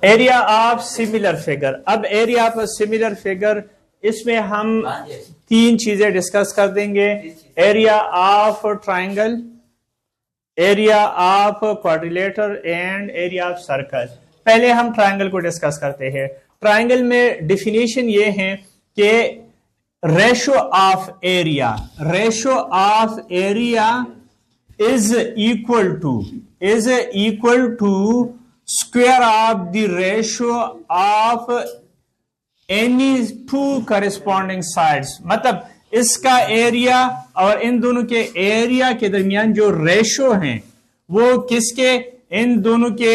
Area of similar figure. अब area of similar figure, इसमें हम तीन चीजें डिस्कस कर देंगे। Area of triangle, area of quadrilateral and area of circle. पहले हम ट्राइंगल को डिस्कस करते हैं। ट्राइंगल में डेफिनेशन ये है कि ratio of area is equal to square of the ratio of any two corresponding sides. मतलब इसका एरिया और इन दोनों के एरिया के दरमियान जो रेशो हैं वो किसके, इन दोनों के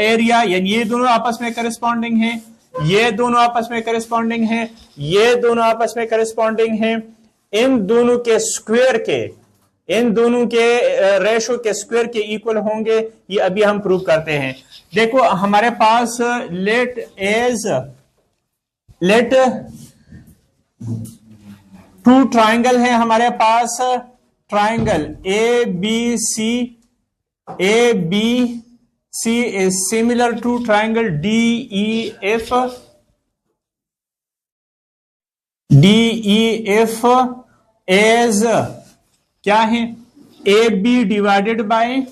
एरिया, यानी ये दोनों आपस में करेस्पॉन्डिंग हैं, ये दोनों आपस में करेस्पॉन्डिंग हैं, ये दोनों आपस में करेस्पॉन्डिंग हैं, इन दोनों के स्क्वायर के, इन दोनों के रेशो के स्क्वायर के इक्वल होंगे। ये अभी हम प्रूव करते हैं। देखो हमारे पास लेट टू ट्राइंगल है हमारे पास। Triangle A B C is similar to triangle D E F as क्या है, A B divided by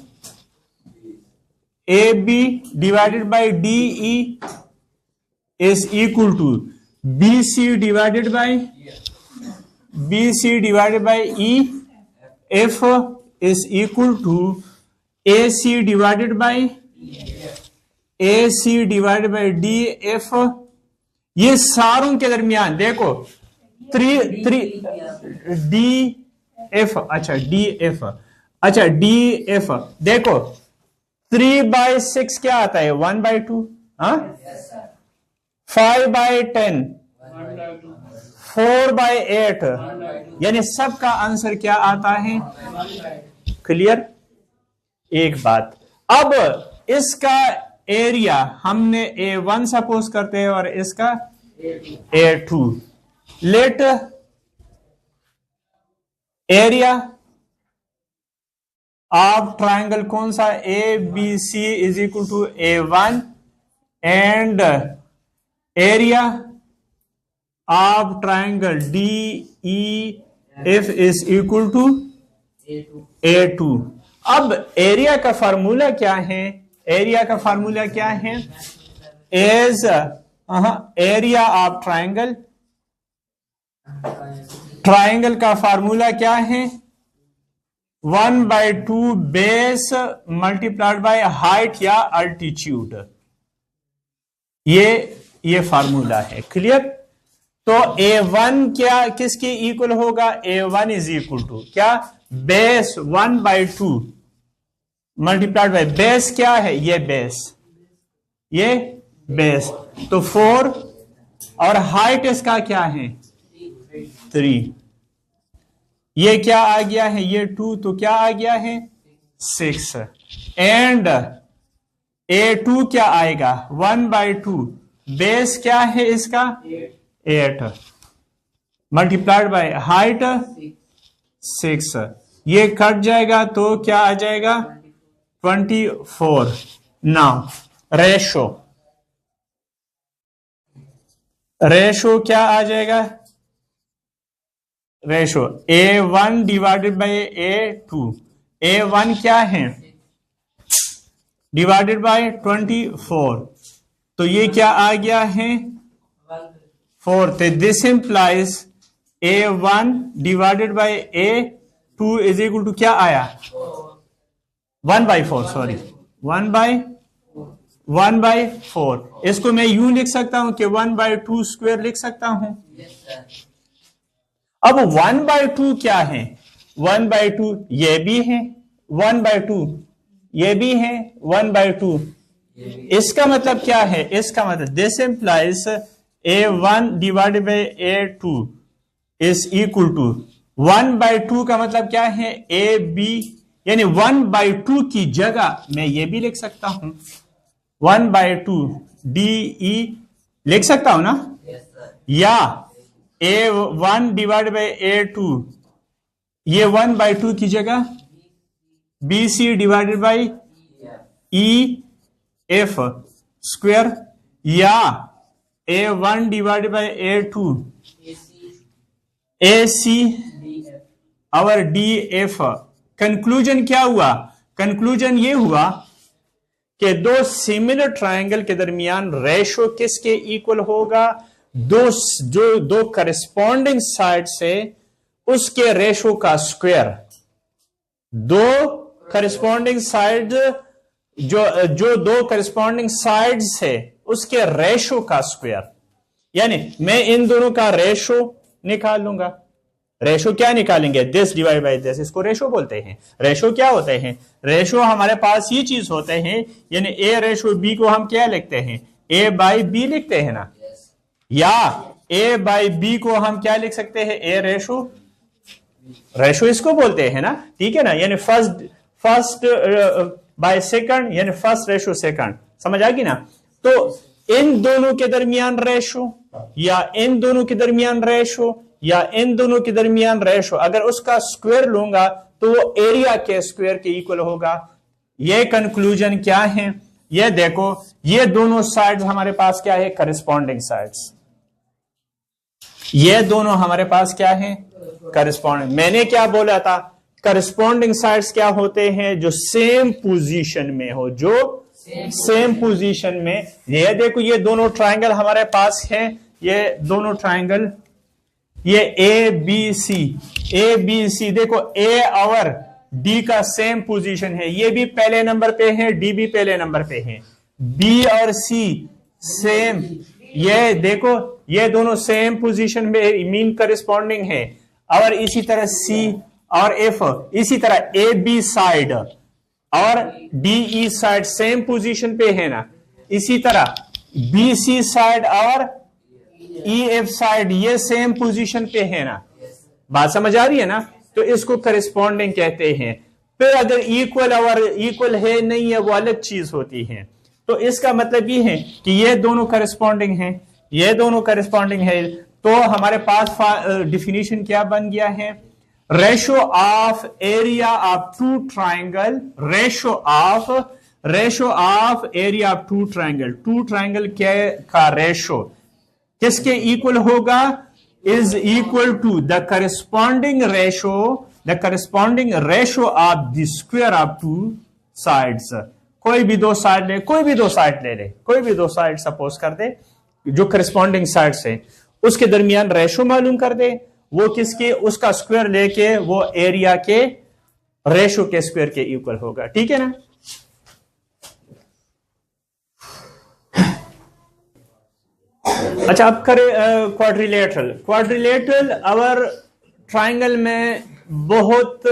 D E is equal to B C divided by E F is equal to A C divided by D F. ये सारों के दरमियान देखो D F, अच्छा D F देखो 3/6 क्या आता है, 1/2, 5/10, 4/8, यानी सबका आंसर क्या आता है, क्लियर। एक बात, अब इसका एरिया हमने A1 सपोज करते हैं और इसका A2। Late area of triangle कौन सा, ABC is equal to A1 and area of triangle DEF is equal to A2। अब एरिया का फार्मूला क्या है, एरिया का फार्मूला क्या है, एज एरिया ऑफ ट्राइंगल का फार्मूला क्या है, 1/2 बेस मल्टीप्लाइड बाय हाइट या अल्टीट्यूड। ये फार्मूला है, क्लियर। तो A1 क्या किसके इक्वल होगा, A1 इज इक्वल टू क्या, बेस 1/2 मल्टीप्लाइड बाय बेस क्या है, ये बेस तो 4 और हाइट इसका क्या है 3। ये क्या आ गया है, ये 2, तो क्या आ गया है 6 एंड A2 क्या आएगा 1/2 बेस क्या है इसका 8 मल्टीप्लाइड बाय हाइट 6। ये कट जाएगा तो क्या आ जाएगा 24। नाउ रेशो क्या आ जाएगा, ratio A1 divided by A2। A1 क्या है डिवाइडेड बाय 24, तो ये क्या आ गया है 4। This implies A1 divided by A2 is equal to क्या आया 1/4, सॉरी 1/4। इसको मैं यूं लिख सकता हूं कि 1/2 स्क्वायर लिख सकता हूं। अब 1/2 क्या है, 1/2 ये भी है, 1/2 ये भी है, 1/2 इसका मतलब क्या है, इसका मतलब this implies A1 divided by A2 is equal to 1/2 का मतलब क्या है AB, यानी 1/2 की जगह मैं ये भी लिख सकता हूं 1/2 DE लिख सकता हूं ना, या A1 डिवाइड बाय A2 ये 1/2 की जगह BC divided by E F square या A1 divided by A2 AC और DF। कंक्लूजन क्या हुआ? कंक्लूजन ये हुआ कि दो सिमिलर ट्रायंगल के दरमियान रेशो किसके इक्वल होगा? दो करस्पॉन्डिंग साइड से उसके रेशो का स्क्वायर। दो करस्पॉन्डिंग साइड जो दो करस्पॉन्डिंग साइड से उसके रेशो का स्क्वायर, यानी मैं इन दोनों का रेशो निकाल लूंगा। रेशो क्या निकालेंगे? दिस डिवाइड बाय दिस, इसको रेशो बोलते हैं। रेशो क्या होते हैं? रेशो हमारे पास ये चीज होते हैं, यानी ए रेशो बी को हम क्या लिखते हैं? ए बाई बी लिखते हैं ना, या ए बाई बी को हम क्या लिख सकते हैं? ए रेशो। रेशो इसको बोलते हैं ना, ठीक है ना, यानी फर्स्ट बाय सेकंड, यानी फर्स्ट रेशो सेकंड। समझ आ गई ना? तो इन दोनों के दरमियान रेशो या इन दोनों के दरमियान रेशो या इन दोनों के दरमियान रेशो, अगर उसका स्क्वायर लूंगा तो वो एरिया के स्क्वायर के इक्वल होगा। ये कंक्लूजन क्या है? ये देखो, ये दोनों साइड्स हमारे पास क्या है? Corresponding sides. ये दोनों हमारे पास क्या है? करस्पॉन्डिंग। मैंने क्या बोला था? करस्पॉन्डिंग साइड्स क्या होते हैं? जो सेम पोजीशन में हो, जो सेम पोजीशन में। ये देखो, ये दोनों ट्रायंगल हमारे पास हैं, ये दोनों ट्रायंगल, ये ए बी सी देखो, ए और डी का सेम पोजीशन है, ये भी पहले नंबर पे है, डी भी पहले नंबर पे है। बी और सी सेम, ये देखो ये दोनों सेम पोजीशन में मीन करस्पॉन्डिंग है। और इसी तरह सी और एफ, इसी तरह ए बी साइड और D E side same position पे है ना। इसी तरह बी सी साइड और ई एफ साइड ये सेम पोजीशन पे है ना। बात समझ आ रही है ना? तो इसको करस्पॉन्डिंग कहते हैं। फिर अगर इक्वल और इक्वल है नहीं है, वो अलग चीज होती है। तो इसका मतलब ये है कि ये दोनों करस्पॉन्डिंग हैं, ये दोनों करस्पॉन्डिंग है। तो हमारे पास डिफिनीशन क्या बन गया है? Ratio of area of two triangle, ratio of area of two triangle, two triangle का रेशो किसके इक्वल होगा? Is equal to the corresponding ratio of the square of two sides. कोई भी दो साइड ले, कोई भी दो साइड सपोज कर दे, जो करस्पॉन्डिंग साइड से उसके दरमियान रेशो मालूम कर दे, वो किसके? उसका स्क्वायर लेके वो एरिया के रेशो के स्क्वायर के इक्वल होगा। ठीक है ना? अच्छा, अब करें क्वाड्रिलेटरल और ट्राइंगल में बहुत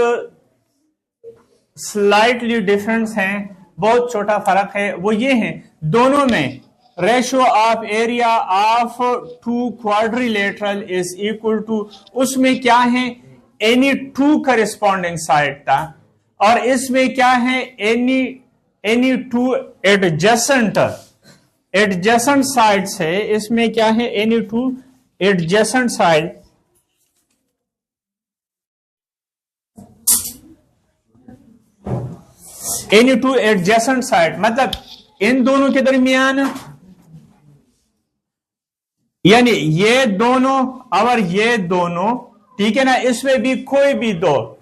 स्लाइटली डिफरेंस है, बहुत छोटा फर्क है। वो ये है, दोनों में ratio of area of two quadrilateral is equal to, उसमें क्या है? एनी टू करस्पॉन्डिंग साइड था, और इसमें क्या है? एनी टू एडजेसेंट साइड्स है। इसमें क्या है? Any two adjacent side. Any two adjacent side मतलब इन दोनों के दरमियान, यानी ये दोनों और ये दोनों, ठीक है ना, इसमें भी कोई भी दो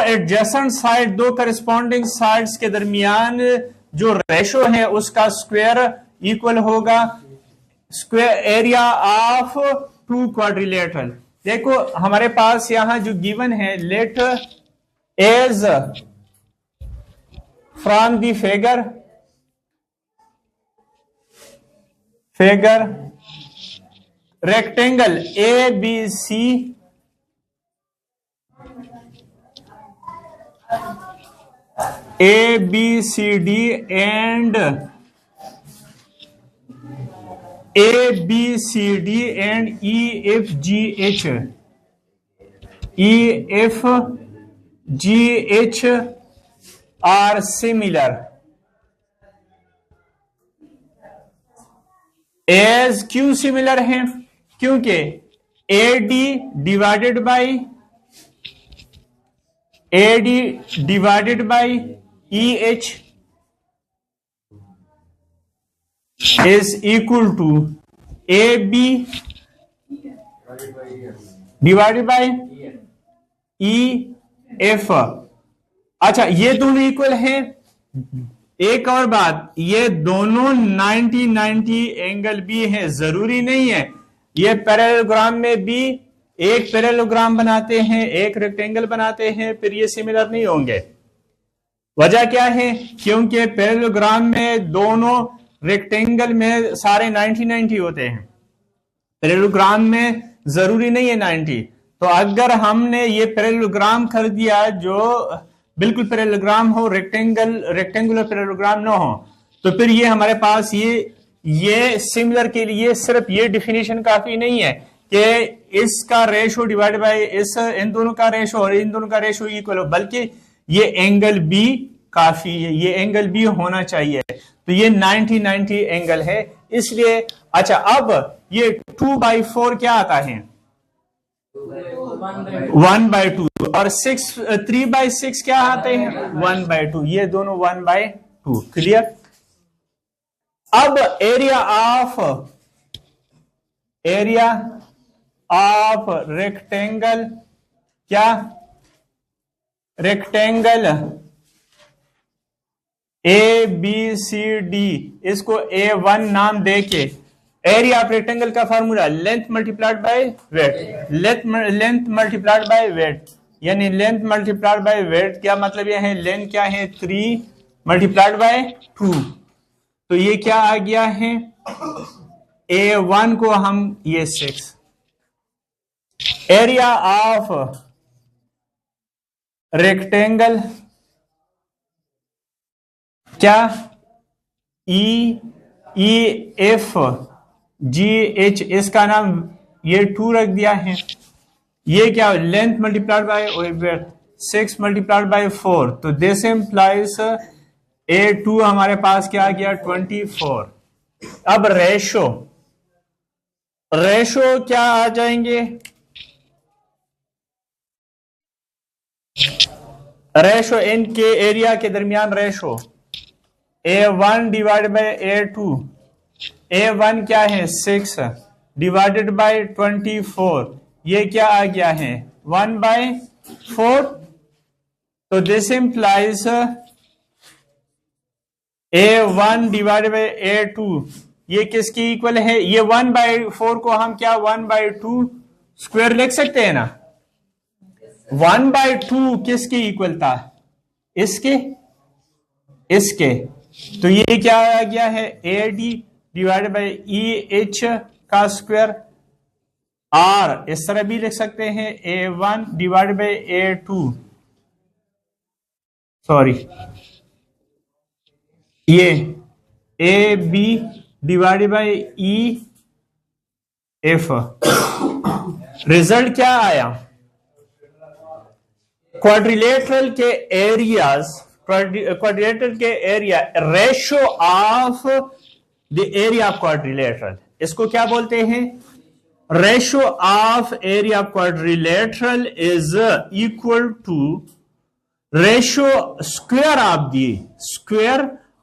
एडजेसेंट साइड, दो करस्पॉन्डिंग साइड्स के दरमियान जो रेशो है उसका स्क्वायर इक्वल होगा square area of two quadrilateral. देखो हमारे पास यहां जो गिवन है, let us from the figure rectangle A B C ABCD and ABCD and EFGH are similar as क्यों सिमिलर हैं? क्योंकि AD divided by EH is equal to A B divided by E F. अच्छा, ये दोनों equal हैं। एक और बात, ये दोनों 90-90 एंगल भी है, जरूरी नहीं है। ये पैरेललोग्राम में भी एक पैरेललोग्राम बनाते हैं, एक रेक्टेंगल बनाते हैं, फिर ये सिमिलर नहीं होंगे। वजह क्या है? क्योंकि पैरेललोग्राम में दोनों रेक्टेंगल में सारे 90-90 होते हैं, पैरेललोग्राम में जरूरी नहीं है 90। तो अगर हमने ये पैरेललोग्राम कर दिया जो बिल्कुल पैरेललोग्राम हो, रेक्टेंगुलर पैरेललोग्राम ना हो, तो फिर ये हमारे पास ये सिमिलर के लिए सिर्फ ये डिफिनीशन काफी नहीं है कि इसका रेशो डिवाइड बाय इन दोनों का रेशो और इन दोनों का रेशो इक्वल हो, बल्कि ये एंगल भी काफी है, ये एंगल भी होना चाहिए। तो ये 90-90 एंगल है, इसलिए। अच्छा, अब ये 2/4 क्या आता है? 1/2। और 3/6 क्या आते हैं? 1/2। ये दोनों 1/2। क्लियर? अब एरिया ऑफ रेक्टेंगल, क्या रेक्टेंगल ABCD, इसको A1 नाम देके, एरिया ऑफ रेक्टेंगल का formula length multiplied by weight, length multiplied by weight, यानी लेंथ मल्टीप्लाइड बाय वेट। क्या मतलब ये है? लेंथ क्या है? 3 मल्टीप्लाइड बाय 2। तो ये क्या आ गया है? A1 को हम ये 6। एरिया ऑफ रेक्टेंगल क्या? EFGH, इसका नाम ये 2 रख दिया है। ये क्या? Length multiplied by weight, 6 multiplied by 4। तो दिस इंप्लाइज A2 हमारे पास क्या आ गया? 24। अब रेशो क्या आ जाएंगे? रेशो इनके एरिया के दरमियान ratio A1 divided by A2। A1 क्या है? 6 डिवाइडेड बाय 24। ये क्या आ गया है? 1/4। तो this implies A1 divided by A2 ये किसकी इक्वल है? ये 1/4 को हम क्या 1/2 स्क्वायर लिख सकते हैं ना। 1/2 किसकी इक्वल था? इसके। तो ये क्या आ गया है? AD डिवाइडेड बाय EH का स्क्वायर। R इस तरह भी लिख सकते हैं, A1 divided by A2, sorry ये AB divided by EF। Result क्या आया? क्वाड्रिलेटरल के एरिया ratio of the area of quadrilateral, इसको क्या बोलते हैं? Ratio of area of quadrilateral is equal to ratio square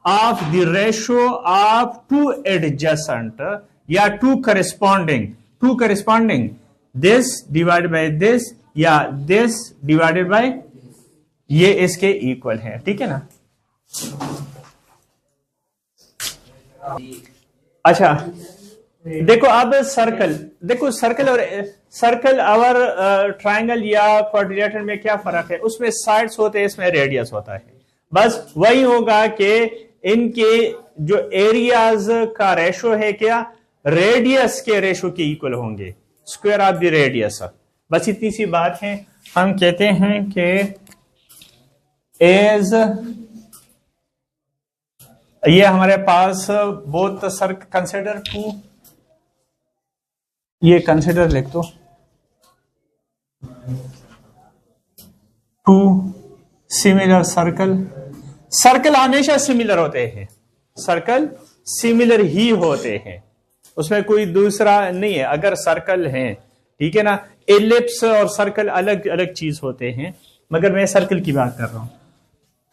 of the ratio of 2 adjacent या 2 corresponding this divided by this या दिस डिवाइडेड बाय ये इसके इक्वल है। ठीक है ना? अच्छा, देखो अब सर्कल और ट्रायंगल या क्वाड्रिलेटरल में क्या फर्क है? उसमें साइड्स होते हैं, इसमें रेडियस होता है। बस वही होगा कि इनके जो एरियाज का रेशो है क्या रेडियस के रेशो के इक्वल होंगे, स्क्वायर ऑफ द रेडियस। बस इतनी सी बात है। हम कहते हैं कि एज ये हमारे पास बोथ सर्कल कंसिडर टू, ये कंसिडर लिख दो, 2 सिमिलर सर्कल हमेशा सिमिलर होते हैं, सर्कल सिमिलर ही होते हैं, उसमें कोई दूसरा नहीं है। अगर सर्कल है, ठीक है ना, एलिप्स और सर्कल अलग अलग चीज होते हैं, मगर मैं सर्कल की बात कर रहा हूं।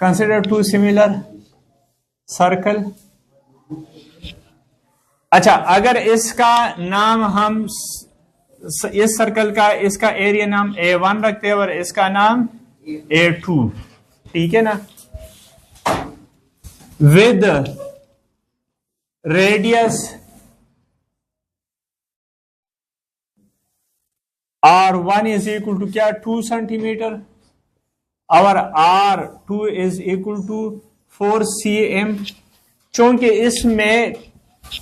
कंसिडर 2 सिमिलर सर्कल अच्छा, अगर इसका नाम हम इस सर्कल का इसका एरिया नाम A1 रखते हैं और इसका नाम A2, ठीक है ना, with radius R1 is equal to क्या, 2 सेंटीमीटर, और R2 is equal to 4 cm। चूंकि इसमें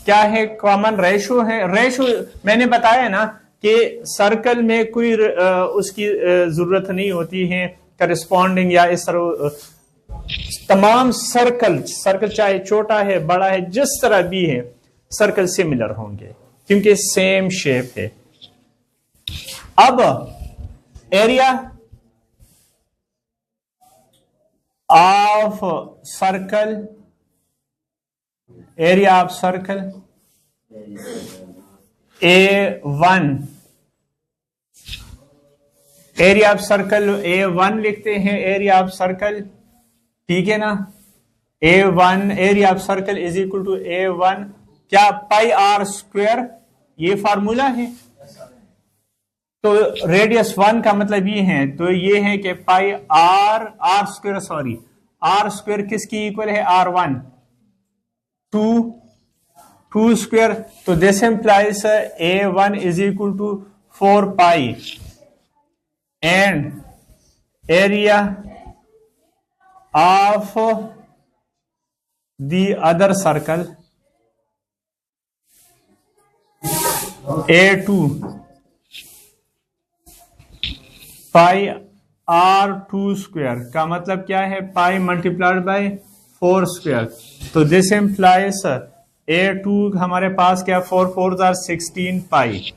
क्या है, कॉमन रेशो है। रेशो मैंने बताया ना कि सर्कल में कोई उसकी जरूरत नहीं होती है करस्पॉन्डिंग या इस तरह, तमाम सर्कल चाहे छोटा है बड़ा है जिस तरह भी है, सर्कल सिमिलर होंगे क्योंकि सेम शेप है। अब area of circle, area of circle A1, area of circle A1 लिखते हैं, एरिया ऑफ सर्कल, ठीक है ना, A1 area of circle is equal to A1 क्या, पाई आर स्क्वायर, ये फार्मूला है। तो रेडियस 1 का मतलब ये है, तो ये है कि पाई आर स्क्वायर किसकी इक्वल है, R1, 2 स्क्वायर, तो this implies A1 is equal to 4 pi and area of the other circle A2 pi R2 square का मतलब क्या है, पाई मल्टीप्लाइड बाय 4 स्क्वायर, तो दिस इंप्लाइज A2 हमारे पास क्या, 4 4 16 पाई।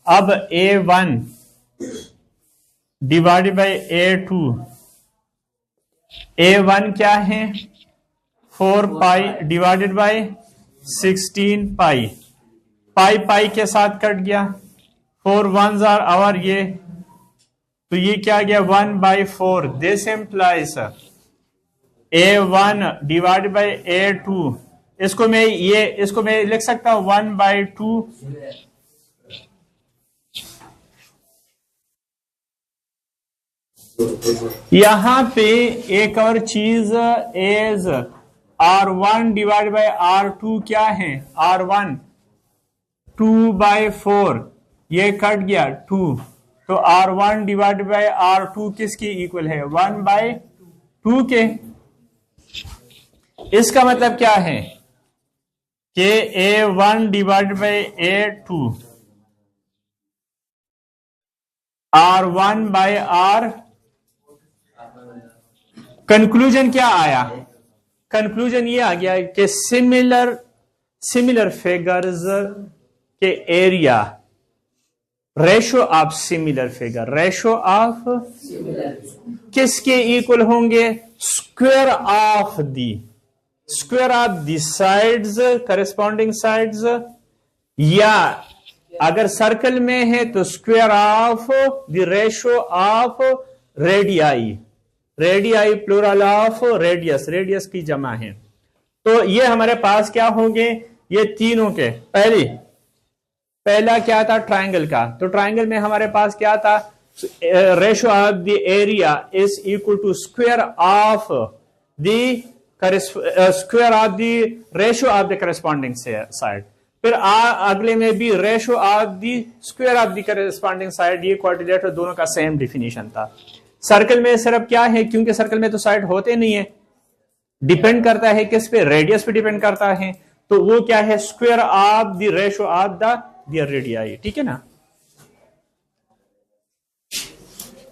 अब A1 divided by A2, A1 क्या है, 4 पाई डिवाइडेड बाय 16 पाई, पाई के साथ कट गया, 4 1s और ये, तो ये क्या गया, 1/4। This implies A1 divided by A2, इसको मैं लिख सकता हूं 1/2। यहां पे एक और चीज as R1 divided by R2 क्या है, R1 2/4, ये कट गया 2, तो R1 डिवाइडेड बाय R2 किसकी इक्वल है, 1/2 के। इसका मतलब क्या है कि A1 divided by A2 R1 by R, conclusion क्या आया, कंक्लूजन ये आ गया कि सिमिलर फिगर्स के एरिया, ratio of similar figure, ratio of किसके इक्वल होंगे, square of the sides, corresponding sides, या अगर सर्कल में है तो square of the ratio of radii plural of radius की जमा है। तो ये हमारे पास क्या होंगे, ये तीनों के, पहला क्या था, ट्रायंगल का, तो ट्रायंगल में हमारे पास क्या था, ratio of the area is equal to square of the ratio of the corresponding side. फिर अगले में भी ratio of the square of the corresponding side, ये क्वाड्रिलेटरल दोनों का सेम डिफिनीशन था। सर्कल में सिर्फ क्या है, क्योंकि सर्कल में तो साइड होते नहीं है, डिपेंड करता है किस पे, रेडियस पे डिपेंड करता है, तो वो क्या है, square of the ratio of the radii, ठीक है ना।